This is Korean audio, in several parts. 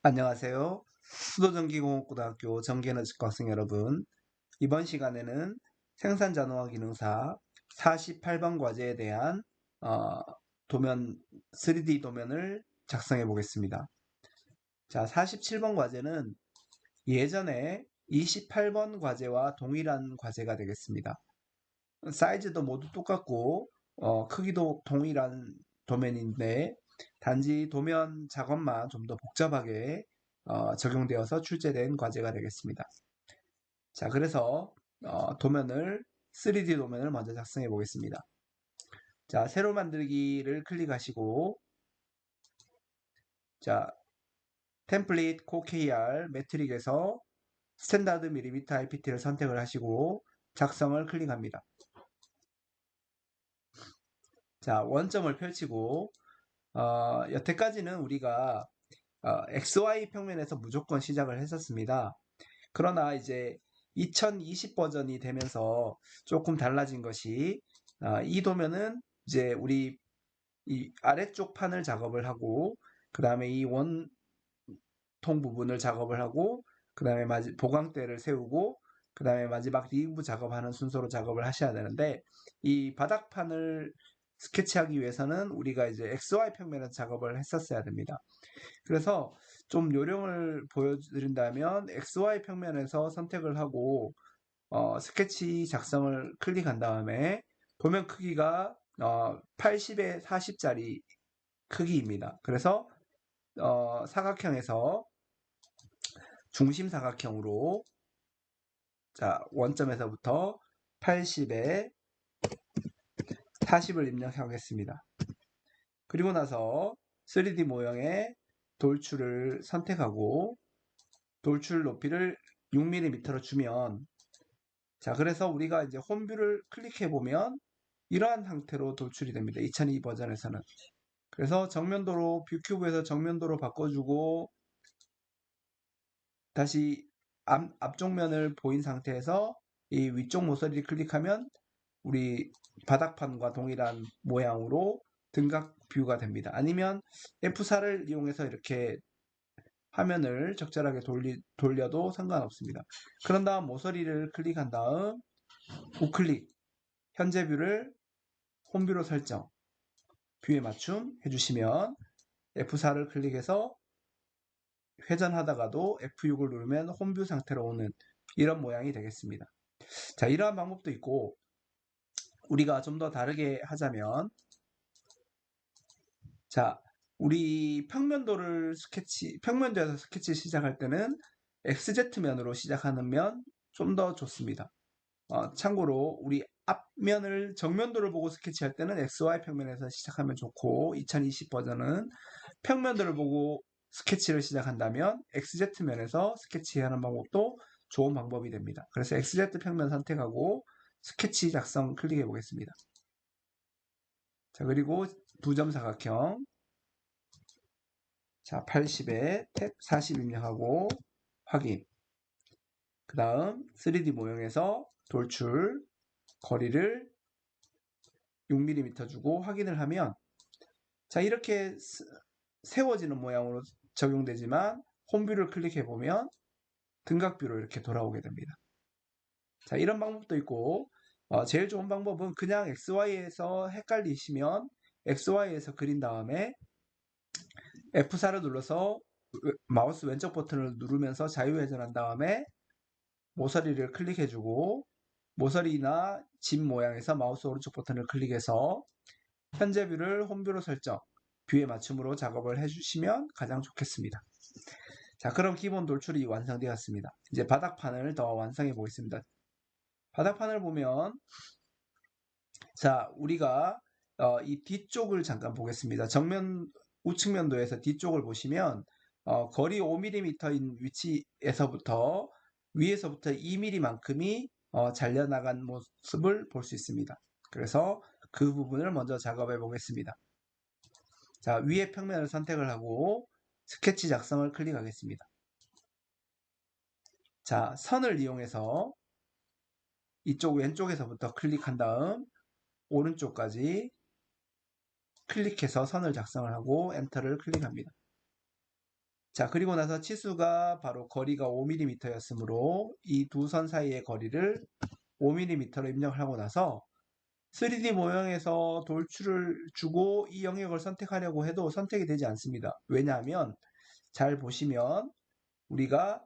안녕하세요. 수도전기공업고등학교 전기에너지과 학생 여러분. 이번 시간에는 생산자동화기능사 48번 과제에 대한 어, 도면 3D 도면을 작성해 보겠습니다. 자, 47번 과제는 예전에 28번 과제와 동일한 과제가 되겠습니다. 사이즈도 모두 똑같고 크기도 동일한 도면인데 단지 도면 작업만 좀 더 복잡하게 적용되어서 출제된 과제가 되겠습니다. 자, 그래서 도면을 3D 도면을 먼저 작성해 보겠습니다. 자, 새로 만들기를 클릭하시고 자, 템플릿 코-KR 매트릭에서 스탠다드 밀리미터 IPT를 선택을 하시고 작성을 클릭합니다. 자, 원점을 펼치고 여태까지는 우리가 XY 평면에서 무조건 시작을 했었습니다. 그러나 이제 2020 버전이 되면서 조금 달라진 것이 이 도면은 이제 우리 이 아래쪽 판을 작업을 하고 그 다음에 이 원통 부분을 작업을 하고 그 다음에 보강대를 세우고 그 다음에 마지막 리브 작업하는 순서로 작업을 하셔야 되는데 이 바닥판을 스케치하기 위해서는 우리가 이제 XY 평면에서 작업을 했었어야 됩니다. 그래서 좀 요령을 보여드린다면 XY 평면에서 선택을 하고 스케치 작성을 클릭한 다음에 도면 크기가 80에 40짜리 크기입니다. 그래서 사각형에서 중심 사각형으로 자 원점에서부터 80에 40을 입력하겠습니다. 그리고 나서 3D 모형의 돌출을 선택하고 돌출 높이를 6mm로 주면 자 그래서 우리가 이제 홈뷰를 클릭해 보면 이러한 상태로 돌출이 됩니다. 2002 버전에서는. 그래서 정면도로 뷰큐브에서 정면도로 바꿔주고 다시 앞쪽면을 보인 상태에서 이 위쪽 모서리를 클릭하면 우리 바닥판과 동일한 모양으로 등각 뷰가 됩니다. 아니면 F4를 이용해서 이렇게 화면을 적절하게 돌려도 상관없습니다. 그런 다음 모서리를 클릭한 다음 우클릭 현재 뷰를 홈뷰로 설정 뷰에 맞춤 해주시면 F4를 클릭해서 회전하다가도 F6을 누르면 홈뷰 상태로 오는 이런 모양이 되겠습니다. 자, 이러한 방법도 있고 우리가 좀 더 다르게 하자면 자, 우리 평면도에서 스케치 시작할 때는 XZ면으로 시작하면 좀 더 좋습니다. 참고로 우리 앞면을 정면도를 보고 스케치할 때는 XY 평면에서 시작하면 좋고 2020 버전은 평면도를 보고 스케치를 시작한다면 XZ면에서 스케치하는 방법도 좋은 방법이 됩니다. 그래서 XZ 평면 선택하고 스케치 작성 클릭해 보겠습니다. 자, 그리고 두 점 사각형 자 80에 탭 40 입력하고 확인 그 다음 3D 모형에서 돌출 거리를 6mm 주고 확인을 하면 자 이렇게 세워지는 모양으로 적용되지만 홈뷰를 클릭해 보면 등각뷰로 이렇게 돌아오게 됩니다. 자 이런 방법도 있고 제일 좋은 방법은 그냥 XY에서 헷갈리시면 XY에서 그린 다음에 F4를 눌러서 마우스 왼쪽 버튼을 누르면서 자유회전한 다음에 모서리를 클릭해주고 모서리나 집 모양에서 마우스 오른쪽 버튼을 클릭해서 현재 뷰를 홈뷰로 설정 뷰에 맞춤으로 작업을 해주시면 가장 좋겠습니다. 자 그럼 기본 돌출이 완성되었습니다. 이제 바닥판을 더 완성해 보겠습니다. 바닥판을 보면 자 우리가 이 뒤쪽을 잠깐 보겠습니다. 정면 우측면도에서 뒤쪽을 보시면 거리 5mm인 위치에서부터 위에서부터 2mm만큼이 잘려나간 모습을 볼 수 있습니다. 그래서 그 부분을 먼저 작업해 보겠습니다. 자 위에 평면을 선택을 하고 스케치 작성을 클릭하겠습니다. 자 선을 이용해서 이쪽 왼쪽에서부터 클릭한 다음 오른쪽까지 클릭해서 선을 작성을 하고 엔터를 클릭합니다. 자, 그리고 나서 치수가 바로 거리가 5mm였으므로 이 두 선 사이의 거리를 5mm로 입력을 하고 나서 3D 모형에서 돌출을 주고 이 영역을 선택하려고 해도 선택이 되지 않습니다. 왜냐하면 잘 보시면 우리가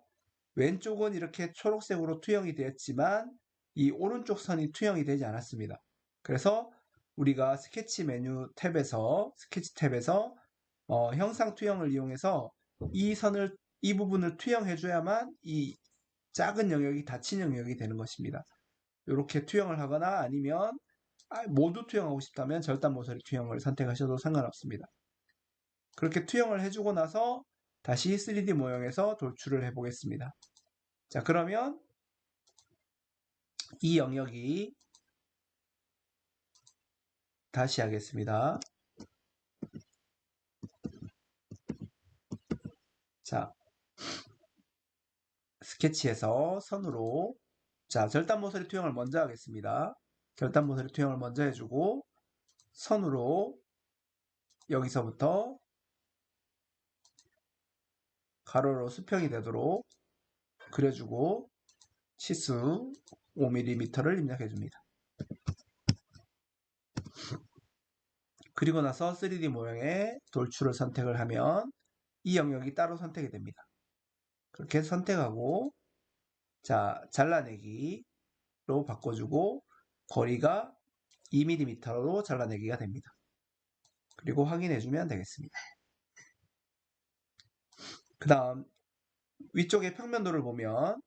왼쪽은 이렇게 초록색으로 투영이 되었지만 이 오른쪽 선이 투영이 되지 않았습니다. 그래서 우리가 스케치 탭에서 형상 투영을 이용해서 이 부분을 투영해 줘야만 이 작은 영역이 닫힌 영역이 되는 것입니다. 이렇게 투영을 하거나 아니면 모두 투영하고 싶다면 절단 모서리 투영을 선택하셔도 상관없습니다. 그렇게 투영을 해주고 나서 다시 3D 모형에서 돌출을 해보겠습니다. 자, 그러면 이 영역이 다시 하겠습니다. 자, 스케치에서 선으로 자, 절단 모서리 투영을 먼저 하겠습니다. 절단 모서리 투영을 먼저 해주고 선으로 여기서부터 가로로 수평이 되도록 그려주고 치수 5mm를 입력해 줍니다. 그리고 나서 3D 모형의 돌출을 선택을 하면 이 영역이 따로 선택이 됩니다. 그렇게 선택하고 자, 잘라내기로 바꿔주고 거리가 2mm로 잘라내기가 됩니다. 그리고 확인해주면 되겠습니다. 그 다음 위쪽의 평면도를 보면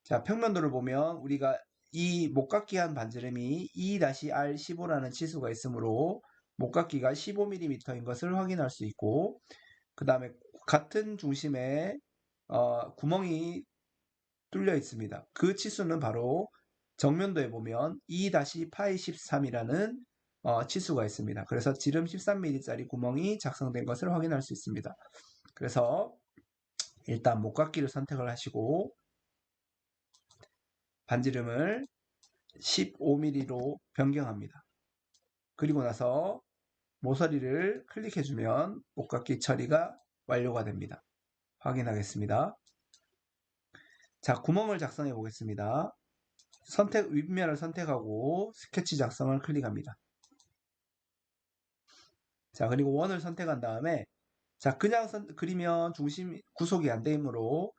자, 평면도를 보면 우리가 이 목깎이한 반지름이 E-R15라는 치수가 있으므로 목깎이가 15mm인 것을 확인할 수 있고 그 다음에 같은 중심에 구멍이 뚫려 있습니다. 그 치수는 바로 정면도에 보면 E-파이13이라는 치수가 있습니다. 그래서 지름 13mm짜리 구멍이 작성된 것을 확인할 수 있습니다. 그래서 일단 목깎이를 선택을 하시고 반지름을 15mm로 변경합니다. 그리고 나서 모서리를 클릭해주면 목깎이 처리가 완료가 됩니다. 확인하겠습니다. 자, 구멍을 작성해 보겠습니다. 윗면을 선택하고 스케치 작성을 클릭합니다. 자, 그리고 원을 선택한 다음에 자, 그냥 그리면 중심 구속이 안 되므로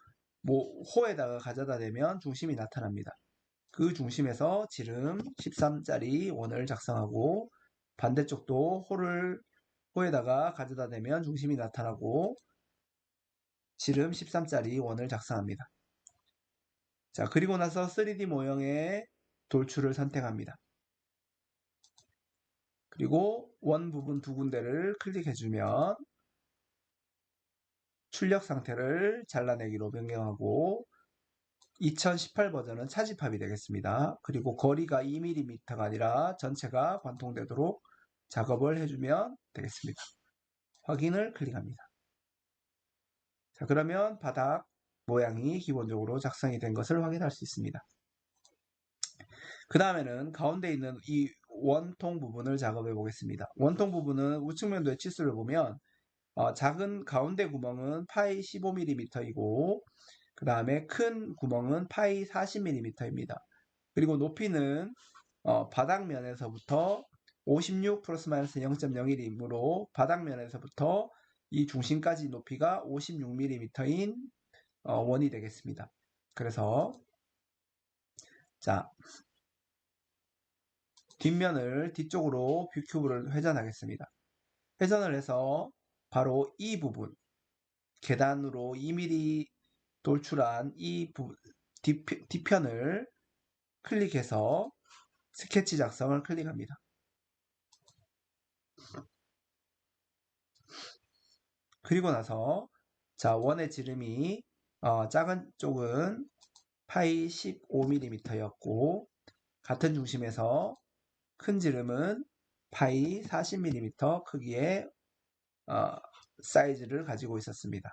호에다가 가져다 대면 중심이 나타납니다. 그 중심에서 지름 13짜리 원을 작성하고 반대쪽도 호에다가 가져다 대면 중심이 나타나고 지름 13짜리 원을 작성합니다. 자, 그리고 나서 3D 모형의 돌출을 선택합니다. 그리고 원 부분 두 군데를 클릭해주면 출력 상태를 잘라내기로 변경하고 2018 버전은 차집합이 되겠습니다. 그리고 거리가 2mm가 아니라 전체가 관통되도록 작업을 해주면 되겠습니다. 확인을 클릭합니다. 자, 그러면 바닥 모양이 기본적으로 작성이 된 것을 확인할 수 있습니다. 그 다음에는 가운데 있는 이 원통 부분을 작업해 보겠습니다. 원통 부분은 우측면도의 치수를 보면 작은 가운데 구멍은 파이 15mm이고 그 다음에 큰 구멍은 파이 40mm입니다. 그리고 높이는 바닥면에서부터 56 플러스 마이너스 0.01이므로 바닥면에서부터 이 중심까지 높이가 56mm인 원이 되겠습니다. 그래서 자, 뒷면을 뒤쪽으로 뷰큐브를 회전하겠습니다. 회전을 해서 바로 이 부분 계단으로 2mm 돌출한 이 뒤편을 클릭해서 스케치 작성을 클릭합니다. 그리고 나서 자, 원의 지름이 작은 쪽은 파이 15mm였고 같은 중심에서 큰 지름은 파이 40mm 크기의 사이즈를 가지고 있었습니다.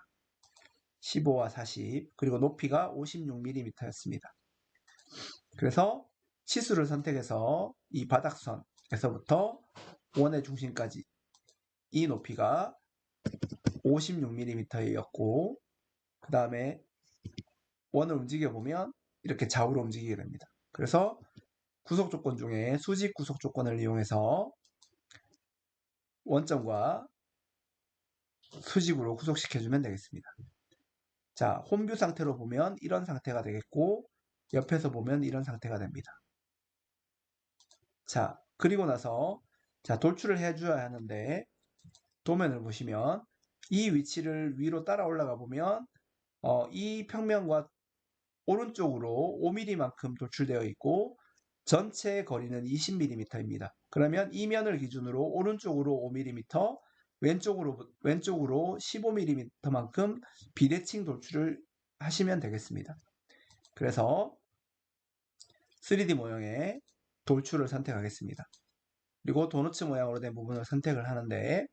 15와 40 그리고 높이가 56mm였습니다. 그래서 치수를 선택해서 이 바닥선에서부터 원의 중심까지 이 높이가 56mm였고, 그 다음에 원을 움직여 보면 이렇게 좌우로 움직이게 됩니다. 그래서 구속 조건 중에 수직 구속 조건을 이용해서 원점과 수직으로 구속시켜주면 되겠습니다. 자, 홈뷰 상태로 보면 이런 상태가 되겠고, 옆에서 보면 이런 상태가 됩니다. 자, 그리고 나서 자, 돌출을 해줘야 하는데, 도면을 보시면 이 위치를 위로 따라 올라가 보면 이 평면과 오른쪽으로 5mm만큼 돌출되어 있고, 전체 거리는 20mm입니다. 그러면 이 면을 기준으로 오른쪽으로 5mm, 왼쪽으로 15mm만큼 비대칭 돌출을 하시면 되겠습니다. 그래서 3D 모형의 돌출을 선택하겠습니다. 그리고 도너츠 모양으로 된 부분을 선택을 하는데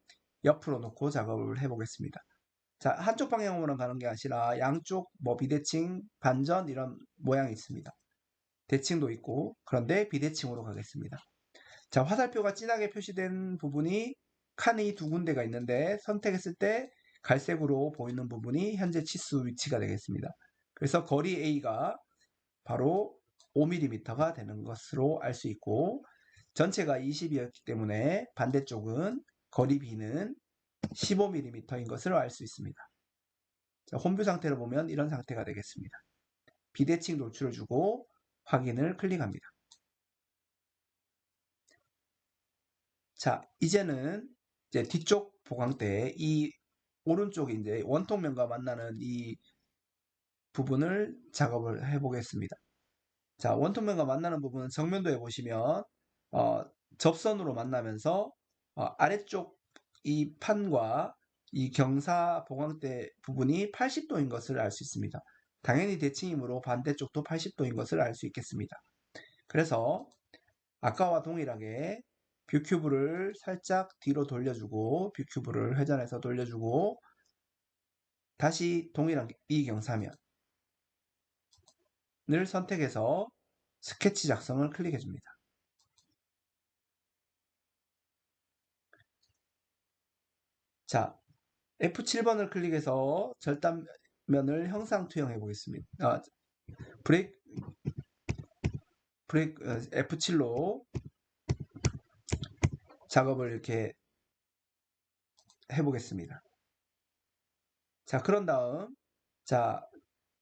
옆으로 놓고 작업을 해보겠습니다. 자, 한쪽 방향으로만 가는 게 아니라 양쪽 비대칭, 반전 이런 모양이 있습니다. 대칭도 있고, 그런데 비대칭으로 가겠습니다. 자, 화살표가 진하게 표시된 부분이 칸이 두 군데가 있는데 선택했을 때 갈색으로 보이는 부분이 현재 치수 위치가 되겠습니다. 그래서 거리 A가 바로 5mm가 되는 것으로 알 수 있고, 전체가 20이었기 때문에 반대쪽은 거리 B는 15mm인 것을 알 수 있습니다. 자, 홈뷰 상태를 보면 이런 상태가 되겠습니다. 비대칭 노출을 주고 확인을 클릭합니다. 자, 이제는 이제 뒤쪽 보강대 이 오른쪽이 이제 원통면과 만나는 이 부분을 작업을 해 보겠습니다. 자, 원통면과 만나는 부분은 정면도에 보시면 어, 접선으로 만나면서 아래쪽 이 판과 이 경사 보강대 부분이 80도인 것을 알 수 있습니다. 당연히 대칭이므로 반대쪽도 80도인 것을 알 수 있겠습니다. 그래서 아까와 동일하게 뷰큐브를 살짝 뒤로 돌려주고 뷰큐브를 회전해서 돌려주고 다시 동일한 이 경사면을 선택해서 스케치 작성을 클릭해 줍니다. 자, F7번을 클릭해서 절단면을 형상 투영해 보겠습니다. F7로 작업을 이렇게 해 보겠습니다. 자, 그런 다음 자,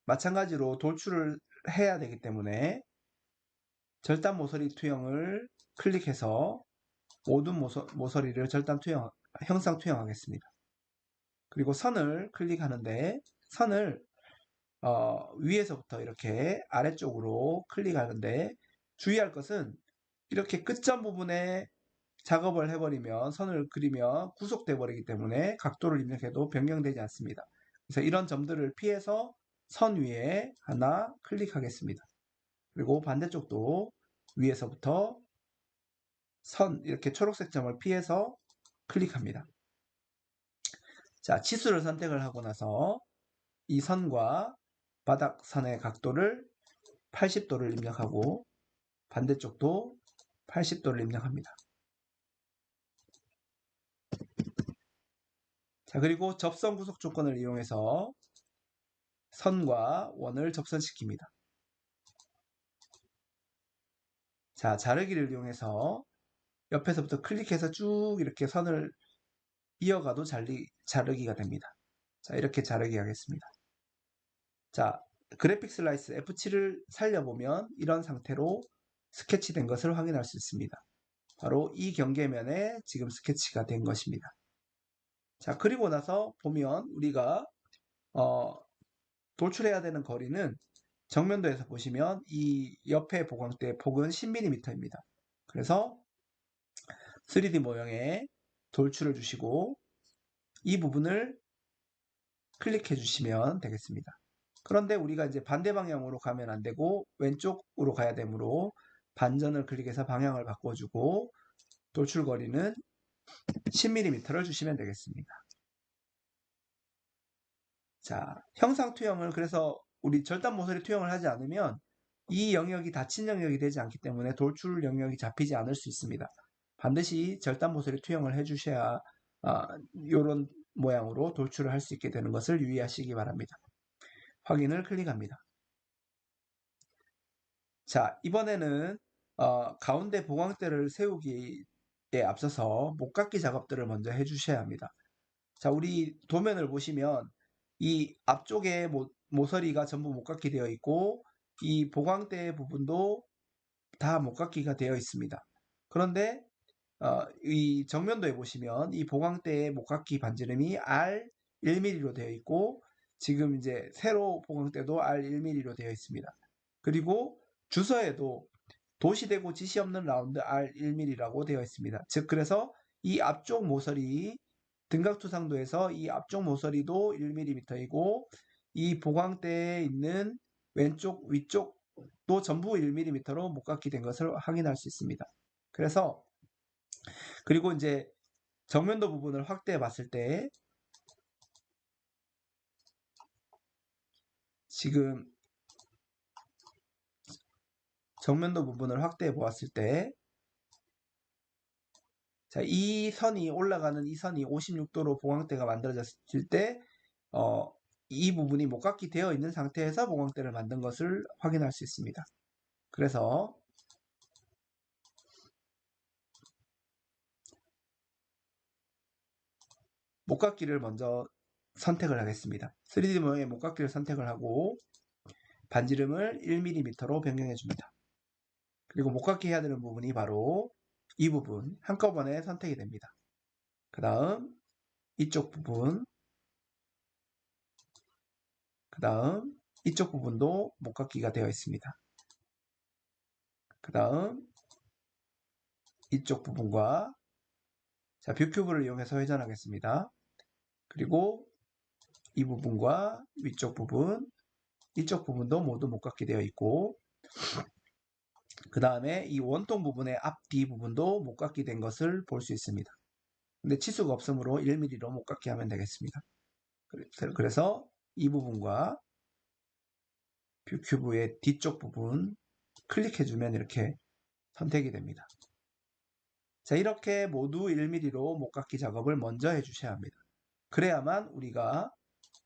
마찬가지로 돌출을 해야 되기 때문에 절단 모서리 투영을 클릭해서 모든 모서리를 형상 투영하겠습니다. 그리고 선을 클릭하는데 선을 위에서부터 이렇게 아래쪽으로 클릭하는데 주의할 것은 이렇게 끝점 부분에 작업을 해버리면 선을 그리면 구속돼 버리기 때문에 각도를 입력해도 변경되지 않습니다. 그래서 이런 점들을 피해서 선 위에 하나 클릭하겠습니다. 그리고 반대쪽도 위에서부터 선 이렇게 초록색 점을 피해서 클릭합니다. 자, 치수를 선택을 하고 나서 이 선과 바닥선의 각도를 80도를 입력하고 반대쪽도 80도를 입력합니다. 자, 그리고 접선 구속 조건을 이용해서 선과 원을 접선시킵니다. 자, 자르기를 이용해서 옆에서부터 클릭해서 쭉 이렇게 선을 이어가도 자르기가 됩니다. 자, 이렇게 자르기 하겠습니다. 자, 그래픽 슬라이스 F7을 살려보면 이런 상태로 스케치된 것을 확인할 수 있습니다. 바로 이 경계면에 지금 스케치가 된 것입니다. 자, 그리고 나서 보면 우리가 돌출해야 되는 거리는 정면도에서 보시면 이 옆에 보강대 폭은 10mm입니다. 그래서 3D 모형에 돌출을 주시고 이 부분을 클릭해 주시면 되겠습니다. 그런데 우리가 이제 반대 방향으로 가면 안 되고 왼쪽으로 가야 되므로 반전을 클릭해서 방향을 바꿔주고 돌출 거리는 10mm를 주시면 되겠습니다. 자, 형상 투영을 그래서 우리 절단 모서리 투영을 하지 않으면 이 영역이 닫힌 영역이 되지 않기 때문에 돌출 영역이 잡히지 않을 수 있습니다. 반드시 절단 모서리 투영을 해주셔야 이런 모양으로 돌출을 할 수 있게 되는 것을 유의하시기 바랍니다. 확인을 클릭합니다. 자, 이번에는 가운데 보강대를 세우기에 앞서서 목깎이 작업들을 먼저 해주셔야 합니다. 자, 우리 도면을 보시면 이 앞쪽에 모서리가 전부 목깎이 되어 있고 이 보강대 부분도 다 목깎이가 되어 있습니다. 그런데 이 정면도에 보시면 이 보강대의 목깎이 반지름이 R 1mm로 되어 있고 지금 이제 세로 보강대도 R 1mm로 되어 있습니다. 그리고 주서에도 도시되고 지시 없는 라운드 R 1mm라고 되어 있습니다. 즉 그래서 이 앞쪽 모서리 등각투상도에서 이 앞쪽 모서리도 1mm이고 이 보강대에 있는 왼쪽 위쪽도 전부 1mm로 목깎이 된 것을 확인할 수 있습니다. 그래서 그리고 이제 정면도 부분을 확대해 봤을 때 지금 정면도 부분을 확대해 보았을 때 자, 이 선이 올라가는 이 선이 56도로 보강대가 만들어졌을 때 이 부분이 목깎이 되어 있는 상태에서 보강대를 만든 것을 확인할 수 있습니다. 그래서 목깎이를 먼저 선택을 하겠습니다. 3D 모양의 목깎이를 선택을 하고 반지름을 1mm로 변경해 줍니다. 그리고 목깎이 해야 되는 부분이 바로 이 부분 한꺼번에 선택이 됩니다. 그 다음 이쪽 부분, 그 다음 이쪽 부분도 목깎이가 되어 있습니다. 그 다음 이쪽 부분과 자, 뷰큐브를 이용해서 회전하겠습니다. 그리고 이 부분과 위쪽 부분, 이쪽 부분도 모두 목깎이 되어 있고 그 다음에 이 원통 부분의 앞뒤 부분도 목깎이 된 것을 볼 수 있습니다. 근데 치수가 없으므로 1mm로 목깎이 하면 되겠습니다. 그래서 이 부분과 뷰큐브의 뒤쪽 부분 클릭해주면 이렇게 선택이 됩니다. 자, 이렇게 모두 1mm로 목깎이 작업을 먼저 해주셔야 합니다. 그래야만 우리가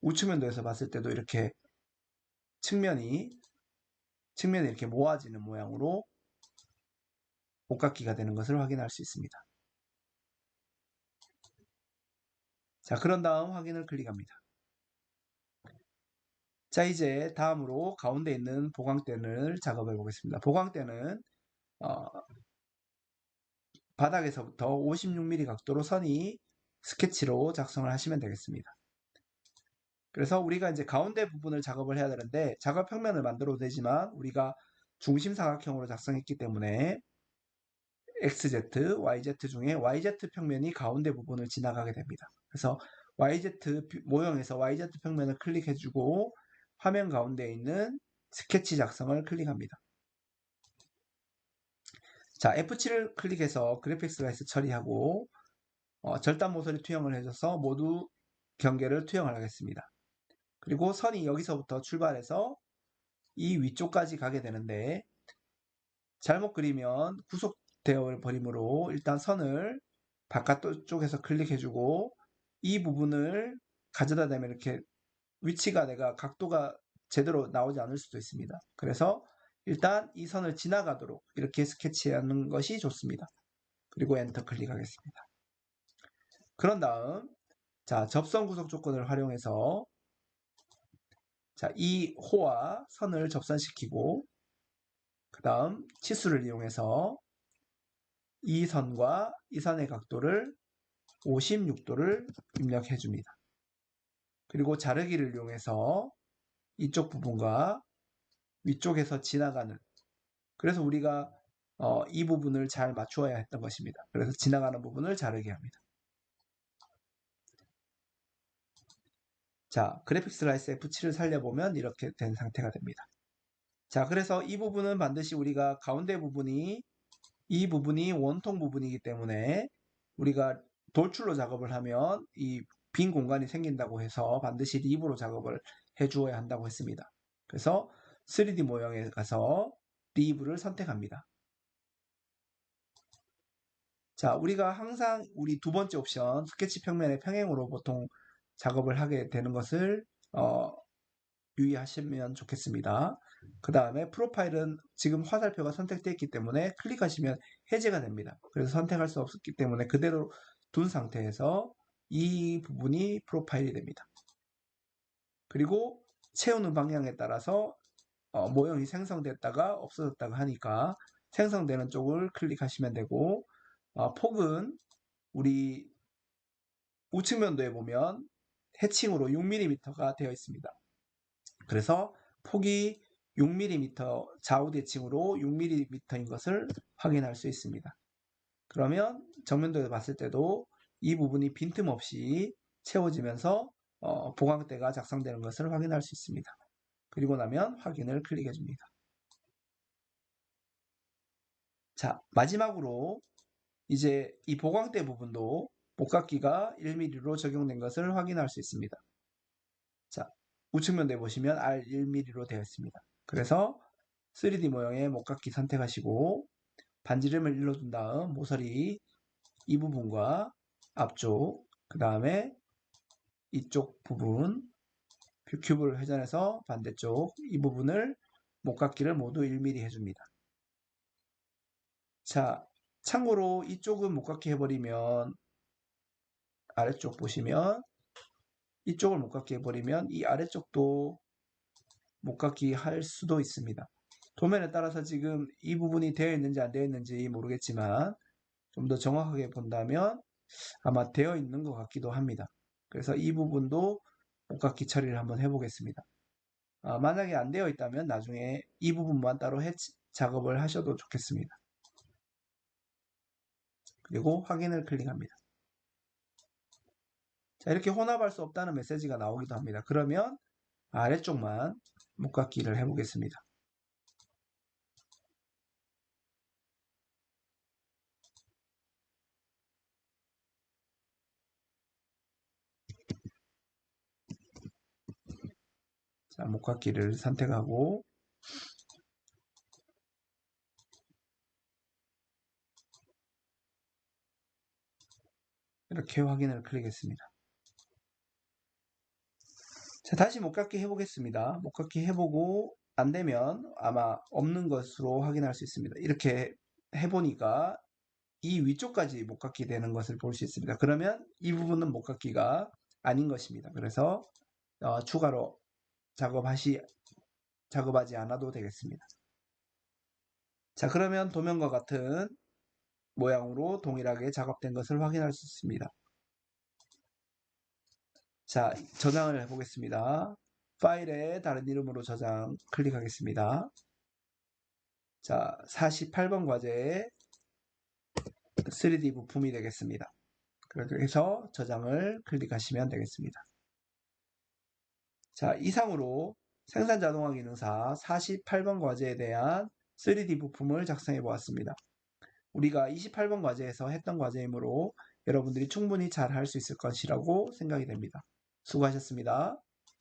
우측면도에서 봤을 때도 이렇게 측면이 이렇게 모아지는 모양으로 목깎이가 되는 것을 확인할 수 있습니다. 자, 그런 다음 확인을 클릭합니다. 자, 이제 다음으로 가운데 있는 보강대를 작업해 보겠습니다. 보강대는 바닥에서부터 56mm 각도로 선이 스케치로 작성을 하시면 되겠습니다. 그래서 우리가 이제 가운데 부분을 작업을 해야 되는데 작업 평면을 만들어도 되지만 우리가 중심 사각형으로 작성했기 때문에 XZ, YZ 중에 YZ 평면이 가운데 부분을 지나가게 됩니다. 그래서 YZ 모형에서 YZ 평면을 클릭해주고 화면 가운데에 있는 스케치 작성을 클릭합니다. 자, F7을 클릭해서 그래픽 슬라이스 처리하고 절단 모서리 투영을 해줘서 모두 경계를 투영을 하겠습니다. 그리고 선이 여기서부터 출발해서 이 위쪽까지 가게 되는데 잘못 그리면 구속되어 버리므로 일단 선을 바깥쪽에서 클릭해주고 이 부분을 가져다 대면 이렇게 위치가 내가 각도가 제대로 나오지 않을 수도 있습니다. 그래서 일단 이 선을 지나가도록 이렇게 스케치하는 것이 좋습니다. 그리고 엔터 클릭하겠습니다. 그런 다음 자, 접선 구속 조건을 활용해서 자, 이 호와 선을 접선시키고 그 다음 치수를 이용해서 이 선과 이 선의 각도를 56도를 입력해 줍니다. 그리고 자르기를 이용해서 이쪽 부분과 위쪽에서 지나가는 그래서 우리가 이 부분을 잘 맞추어야 했던 것입니다. 그래서 지나가는 부분을 자르게 합니다. 자, 그래픽 슬라이스 F7을 살려보면 이렇게 된 상태가 됩니다. 자, 그래서 이 부분은 반드시 우리가 가운데 부분이 이 부분이 원통 부분이기 때문에 우리가 돌출로 작업을 하면 이 빈 공간이 생긴다고 해서 반드시 립으로 작업을 해 주어야 한다고 했습니다. 그래서 3D 모형에 가서 립을 선택합니다. 자, 우리가 항상 우리 두 번째 옵션 스케치 평면의 평행으로 보통 작업을 하게 되는 것을 유의하시면 좋겠습니다. 그 다음에 프로파일은 지금 화살표가 선택되어 있기 때문에 클릭하시면 해제가 됩니다. 그래서 선택할 수 없기 때문에 그대로 둔 상태에서 이 부분이 프로파일이 됩니다. 그리고 채우는 방향에 따라서 모형이 생성됐다가 없어졌다가 하니까 생성되는 쪽을 클릭하시면 되고, 폭은 우리 우측면도에 보면 해칭으로 6mm가 되어 있습니다. 그래서 폭이 6mm 좌우 대칭으로 6mm인 것을 확인할 수 있습니다. 그러면 정면도에 봤을 때도 이 부분이 빈틈없이 채워지면서 보강대가 작성되는 것을 확인할 수 있습니다. 그리고 나면 확인을 클릭해 줍니다. 자, 마지막으로 이제 이 보강대 부분도 목깎이가 1mm로 적용된 것을 확인할 수 있습니다. 자, 우측면도에 보시면 R 1mm로 되어 있습니다. 그래서 3D 모형의 목깎이 선택하시고 반지름을 일러준 다음 모서리 이 부분과 앞쪽, 그 다음에 이쪽 부분 큐브를 회전해서 반대쪽 이 부분을 목깎이를 모두 1mm 해줍니다. 자, 참고로 이쪽은 목깎이 해버리면 아래쪽 보시면 이쪽을 목깎이 해버리면 이 아래쪽도 목깎이 할 수도 있습니다. 도면에 따라서 지금 이 부분이 되어 있는지 안 되어 있는지 모르겠지만 좀 더 정확하게 본다면 아마 되어 있는 것 같기도 합니다. 그래서 이 부분도 목깎이 처리를 한번 해보겠습니다. 만약에 안 되어 있다면 나중에 이 부분만 따로 작업을 하셔도 좋겠습니다. 그리고 확인을 클릭합니다. 자, 이렇게 혼합할 수 없다는 메시지가 나오기도 합니다. 그러면 아래쪽만 목깎이를 해보겠습니다. 자, 목깎이를 선택하고 이렇게 확인을 클릭했습니다. 자, 다시 목깎이 해보겠습니다. 목깎이 해보고 안 되면 아마 없는 것으로 확인할 수 있습니다. 이렇게 해보니까 이 위쪽까지 목깎이 되는 것을 볼 수 있습니다. 그러면 이 부분은 목깎이가 아닌 것입니다. 그래서 추가로 작업하지 않아도 되겠습니다. 자, 그러면 도면과 같은 모양으로 동일하게 작업된 것을 확인할 수 있습니다. 자, 저장을 해보겠습니다. 파일에 다른 이름으로 저장 클릭하겠습니다. 자, 48번 과제의 3D 부품이 되겠습니다. 그렇게 해서 저장을 클릭하시면 되겠습니다. 자, 이상으로 생산 자동화 기능사 48번 과제에 대한 3D 부품을 작성해 보았습니다. 우리가 28번 과제에서 했던 과제이므로 여러분들이 충분히 잘 할 수 있을 것이라고 생각이 됩니다. 수고하셨습니다.